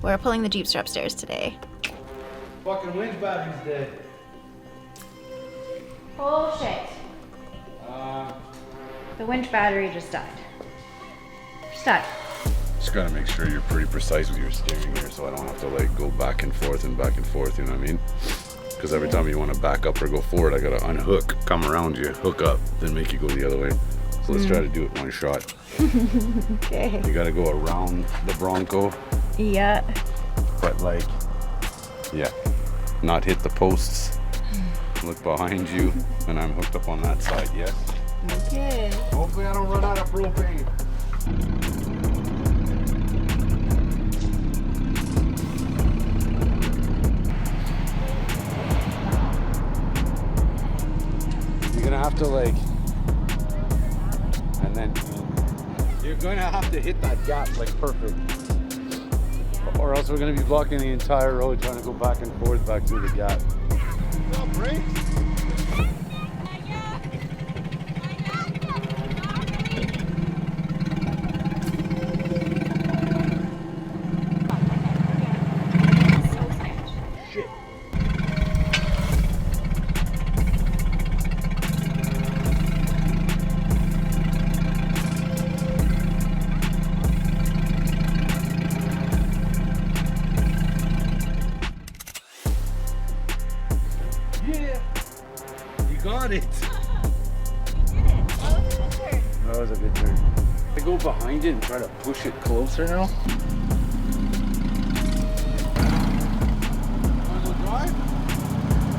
We're pulling the Jeepster upstairs today. Fucking winch battery's dead. Bullshit. The winch battery just died. Stuck. Just gotta make sure you're pretty precise with your steering here so I don't have to like go back and forth, you know what I mean? Because every time you want to back up or go forward, I gotta unhook, come around you, hook up, then make you go the other way. So let's try to do it one shot. Okay. You gotta go around the Bronco. Yeah. But like, yeah, not hit the posts. Look behind you, and I'm hooked up on that side, yes? Okay. Hopefully I don't run out of propane. You're gonna have to like, and then you're gonna have to hit that gap like perfect. Or else we're gonna be blocking the entire road trying to go back and forth back through the gap. No break. Got it. That was a good turn. I go behind it and try to push it closer now. Want to drive?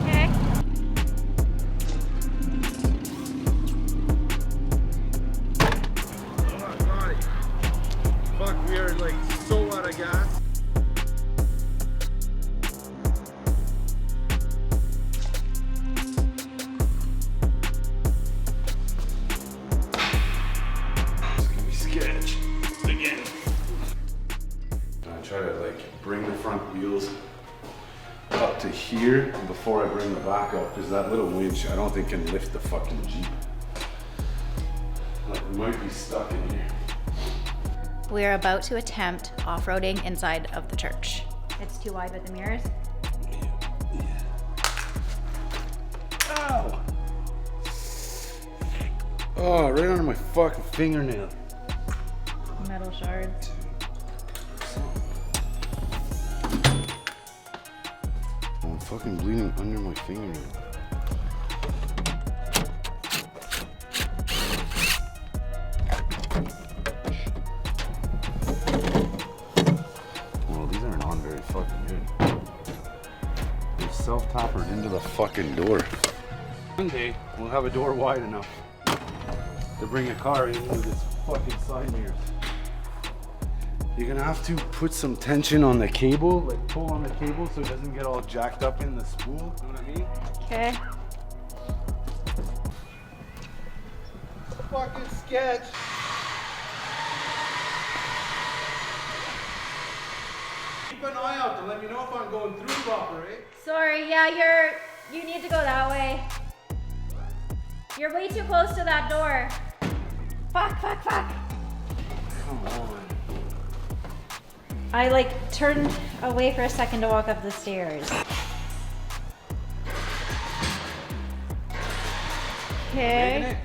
Okay. Oh, got it. Fuck, we are like so out of gas. Try to like bring the front wheels up to here before I bring the back up, because that little winch I don't think can lift the fucking Jeep. Like we might be stuck in here. We're about to attempt off-roading inside of the church. It's too wide with the mirrors. Ow! Oh, right under my fucking fingernail. Metal shards. I'm fucking bleeding under my fingernail. Well, these aren't on very fucking good. They're self-toppered into the fucking door. One day, we'll have a door wide enough to bring a car in with its fucking side mirrors. You're gonna have to put some tension on the cable, like pull on the cable so it doesn't get all jacked up in the spool, you know what I mean? Okay. Fucking sketch. Keep an eye out to let me know if I'm going through proper, eh? Sorry, yeah, you need to go that way. You're way too close to that door. Fuck. Come on. I like turned away for a second to walk up the stairs. Okay.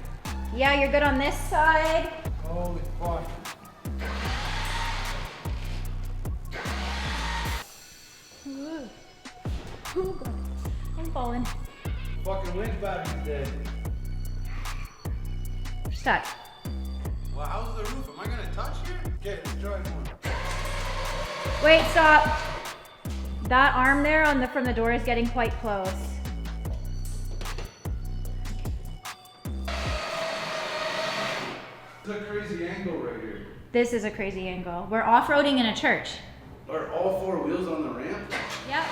Yeah, you're good on this side. Holy fuck. Ooh. Ooh, God. I'm falling. Fucking winch battery's dead. Stuck. Well, how's the roof? Am I gonna touch here? Okay, let's try one. Wait, stop. That arm there from the door is getting quite close. This is a crazy angle right here. This is a crazy angle. We're off-roading in a church. Are all four wheels on the ramp? Yep.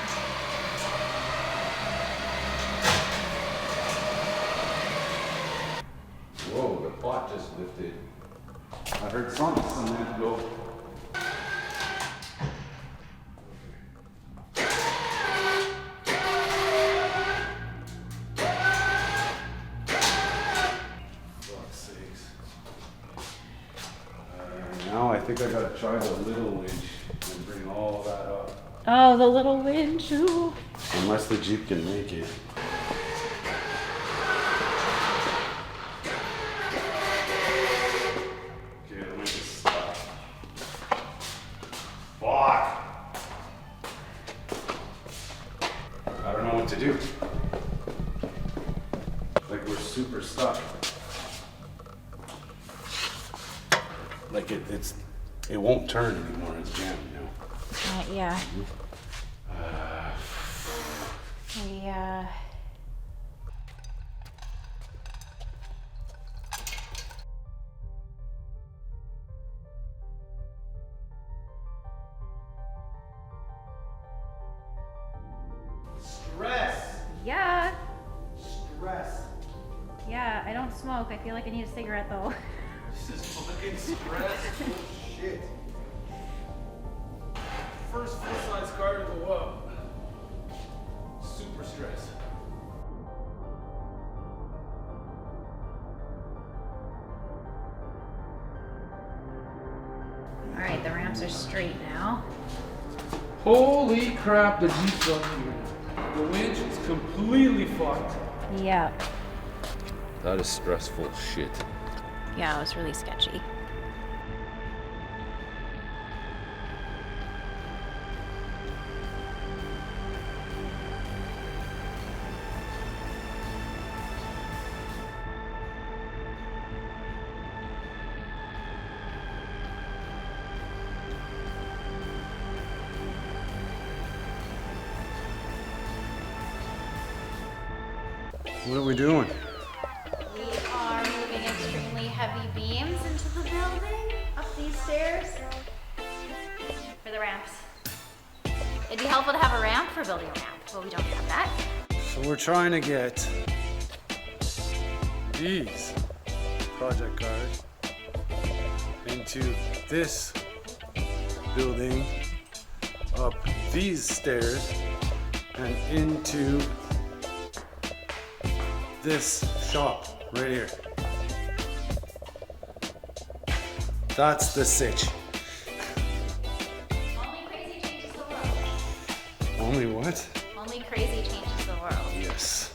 Whoa, the pot just lifted. I heard something a minute ago. Fuck's sakes. Now I think I gotta try the little winch and bring all that up. Oh, the little winch. Ooh. Unless the Jeep can make it. Okay, let me just stop. Fuck! I don't know what to do. Like we're super stuck. Like it won't turn anymore. It's jammed, you know. Yeah. Stress. Yeah. Stress. Yeah, I don't smoke. I feel like I need a cigarette though. This is fucking stressful shit. First full-size car to go up. Super stress. All right, the ramps are straight now. Holy crap, the Jeep's up here. The winch is completely fucked. Yeah. That is stressful shit. Yeah, it was really sketchy. What are we doing? We are moving extremely heavy beams into the building, up these stairs, for the ramps. It'd be helpful to have a ramp for building a ramp, but we don't have that. So we're trying to get these project cars into this building, up these stairs, and into this shop right here. That's the sitch. Only crazy changes the world. Only what? Only crazy changes the world. Yes.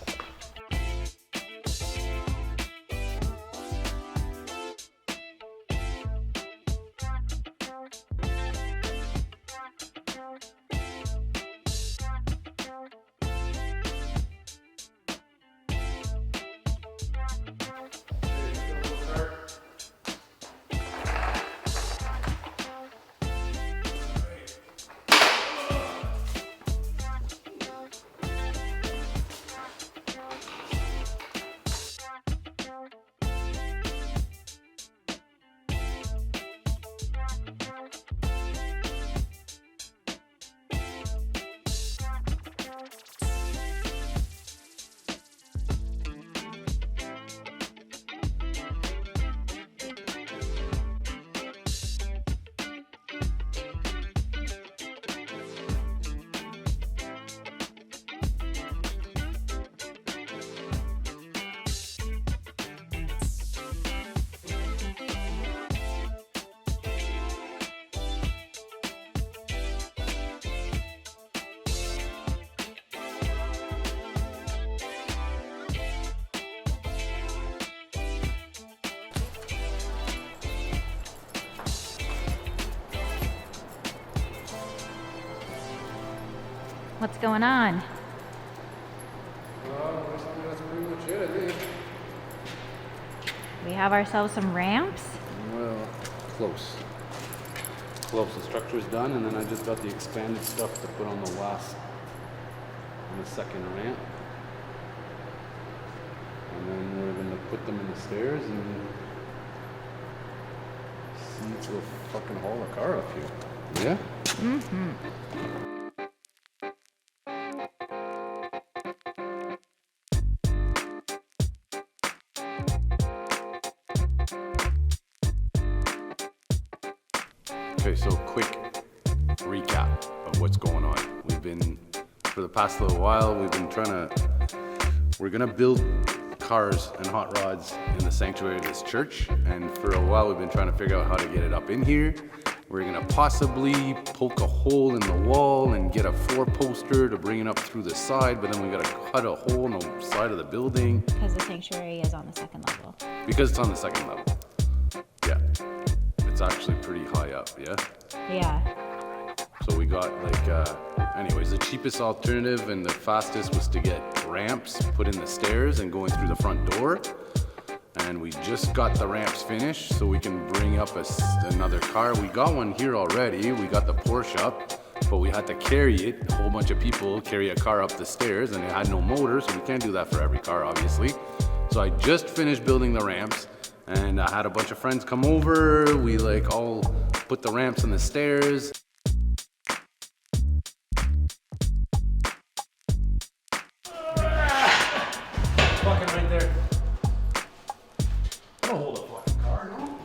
What's going on? That's pretty much it, I think. We have ourselves some ramps. Well, close. Close. The structure's done, and then I just got the expanded stuff to put on the second ramp. And then we're gonna put them in the stairs and see if we'll fucking haul a car up here. Yeah? Mm-hmm. Okay, so quick recap of what's going on. We've been, for the past little while, we're gonna build cars and hot rods in the sanctuary of this church, and for a while we've been trying to figure out how to get it up in here, We're gonna possibly poke a hole in the wall and get a 4-poster to bring it up through the side, but then we gotta cut a hole in the side of the building. Because the sanctuary is on the second level. Because it's on the second level. Yeah. It's actually pretty high up, yeah? Yeah. So we got like, anyways, the cheapest alternative and the fastest was to get ramps put in the stairs and going through the front door. And we just got the ramps finished so we can bring up another car. We got one here already. We got the Porsche up, but we had to carry it. A whole bunch of people carry a car up the stairs and it had no motor, so we can't do that for every car, obviously. So I just finished building the ramps and I had a bunch of friends come over. We like all put the ramps in the stairs. Fucking right there. Don't hold a fucking car, no?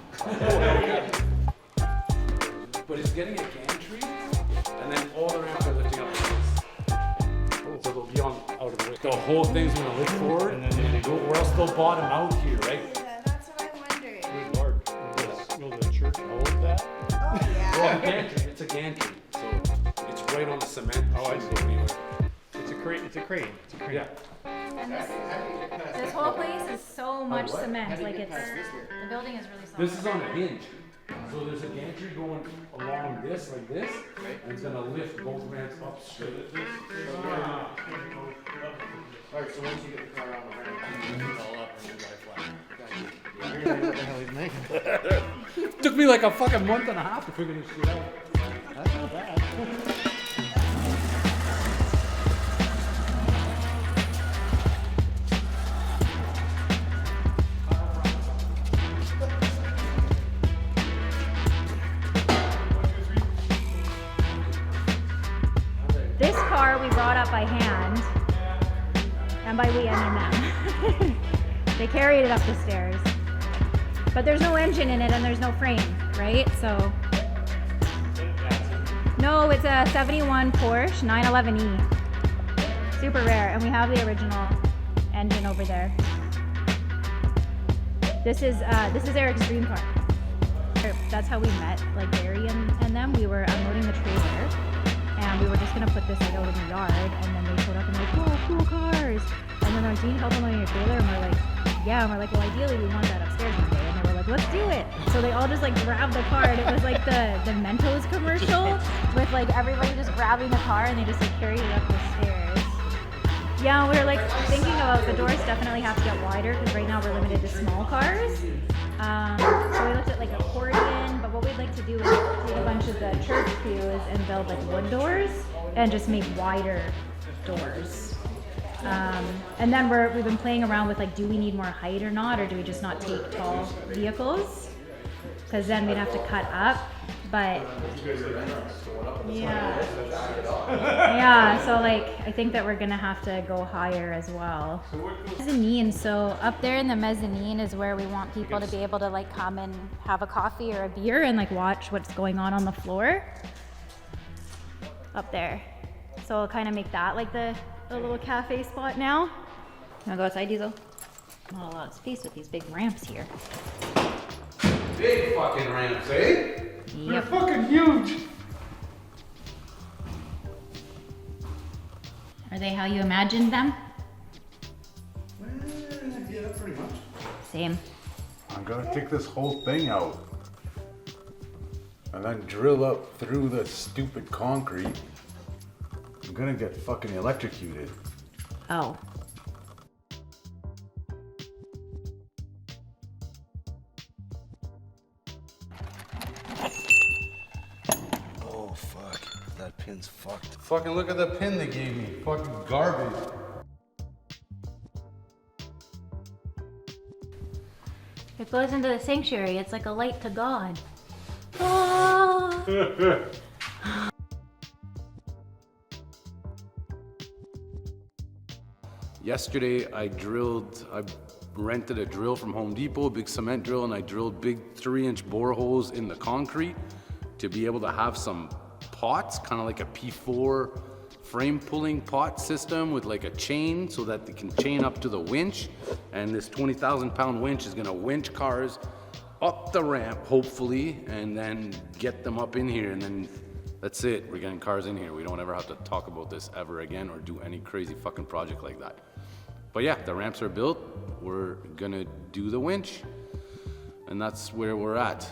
But it's getting a gantry, and then all the ramps are lifting up like this. So they'll be on out of the way. The whole thing's gonna lift forward, and then they go, or else they'll bottom out here, right? Yeah, that's what I'm wondering. Good Lord, will the church hold that? Oh, yeah. Well, gantry, it's a gantry, so it's right on the cement. Oh, I Shouldn't see. go anywhere. It's a crane, it's a crane. Yeah. And this whole place is so much cement. Like it's, the building is really solid. This is on a hinge. So there's a gantry going along this, like this, and it's gonna lift both ramps up straight. Alright, so once you get the car on the ramp, you can all up and then drive flat. What the hell he's making? Took me like a fucking month and a half to figure this shit out. That's not bad. This car we brought up by hand, and by we I mean them. They carried it up the stairs, but there's no engine in it and there's no frame, right? So, no, it's a 71 Porsche 911E, super rare, and we have the original engine over there. This is Eric's dream car. That's how we met, like Barry and them. We were unloading the trailer. And we were just gonna put this like out in the yard, and then they showed up and like, whoa, cool cars. And then they're like, do you need help unloading your trailer? And we're like, yeah. And we're like, well, ideally we want that upstairs one day. And they were like, let's do it. So they all just like grabbed the car, and it was like the Mentos commercial with like everybody just grabbing the car, and they just like carried it up the stairs. Yeah, we were like thinking about the doors definitely have to get wider because right now we're limited to small cars. So we looked at like accordion, but what we'd like to do is take a bunch of the church pews and build like wood doors and just make wider doors. And then we've been playing around with like, do we need more height or not, or do we just not take tall vehicles? Because then we'd have to cut up, but yeah, so like I think that we're gonna have to go higher as well. Mezzanine, so up there in the mezzanine is where we want people to be able to like come and have a coffee or a beer and like watch what's going on the floor up there. So we'll kind of make that like the little cafe spot now. Wanna go outside, Diesel? Not a lot of space with these big ramps here. Big fucking ramps, eh? Yep. Fucking huge. Are they how you imagined them? Yeah, pretty much. Same. I'm gonna take this whole thing out and then drill up through the stupid concrete. I'm gonna get fucking electrocuted. Oh. Oh fuck, that pin's fucked. Fucking look at the pin they gave me. Fucking garbage. It goes into the sanctuary. It's like a light to God. Oh. Yesterday I rented a drill from Home Depot, a big cement drill, and I drilled big 3-inch boreholes in the concrete to be able to have some pots, kind of like a P4 frame pulling pot system with like a chain so that they can chain up to the winch. And this 20,000 pound winch is gonna winch cars up the ramp, hopefully, and then get them up in here, and then that's it. We're getting cars in here. We don't ever have to talk about this ever again or do any crazy fucking project like that. But yeah, the ramps are built. We're gonna do the winch, and that's where we're at.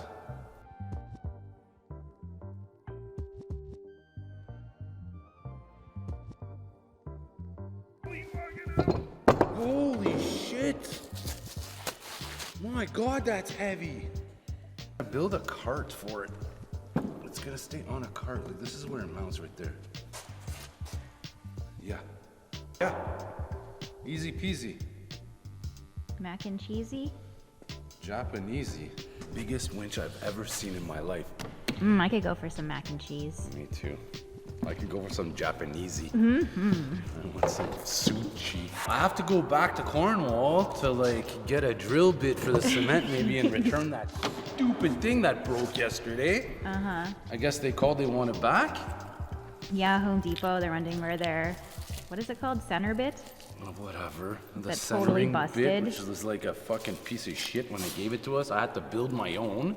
Holy shit! My God, that's heavy. I build a cart for it. It's gonna stay on a cart. Like, this is where it mounts right there. Yeah. Yeah. Easy peasy. Mac and cheesy. Japanesey. Biggest winch I've ever seen in my life. I could go for some mac and cheese. Me too. I could go for some Japanesey. I want some sushi. I have to go back to Cornwall to like get a drill bit for the cement maybe and return that stupid thing that broke yesterday. I guess they want it back. Yeah, Home Depot, they're running where their, what is it called? Center bit? Whatever. The That's totally centering busted. bit, which was like a fucking piece of shit when they gave it to us. I had to build my own.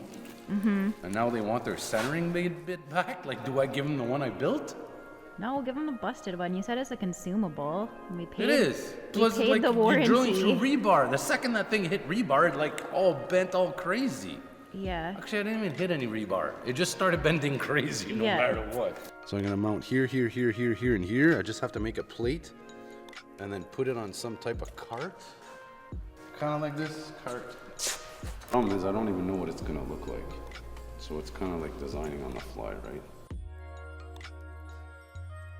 And now they want their centering bit back? Like, do I give them the one I built? No, we'll give them the busted one. You said it's a consumable. And we paid, It is. We Plus, paid like, the you're warranty. drilling through rebar. The second that thing hit rebar, it like all bent all crazy. Yeah. Actually, I didn't even hit any rebar. It just started bending crazy no Yeah. matter what. So I'm gonna mount here, here, here, here, here, and here. I just have to make a plate and then put it on some type of cart. Kind of like this cart. Problem is, I don't even know what it's gonna look like. So it's kind of like designing on the fly, right?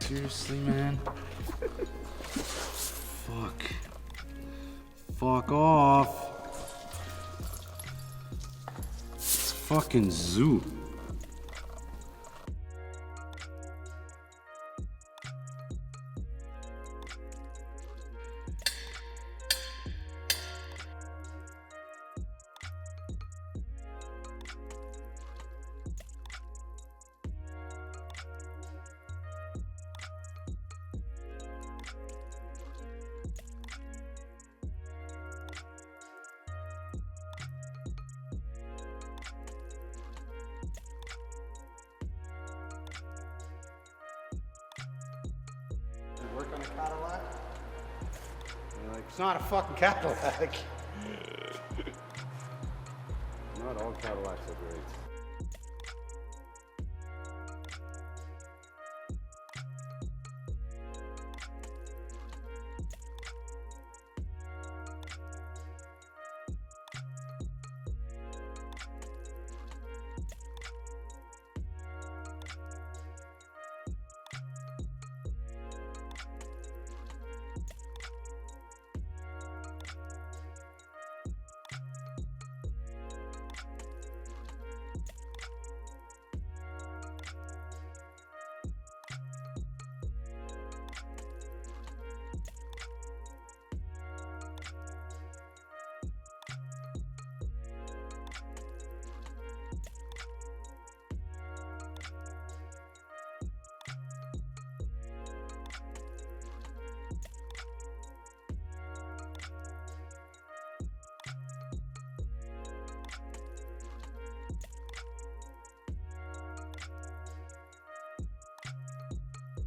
Seriously, man? Fuck. Fuck off. It's fucking zoo. Work on a Cadillac? You're like, it's not a fucking Cadillac. Not all Cadillacs are great.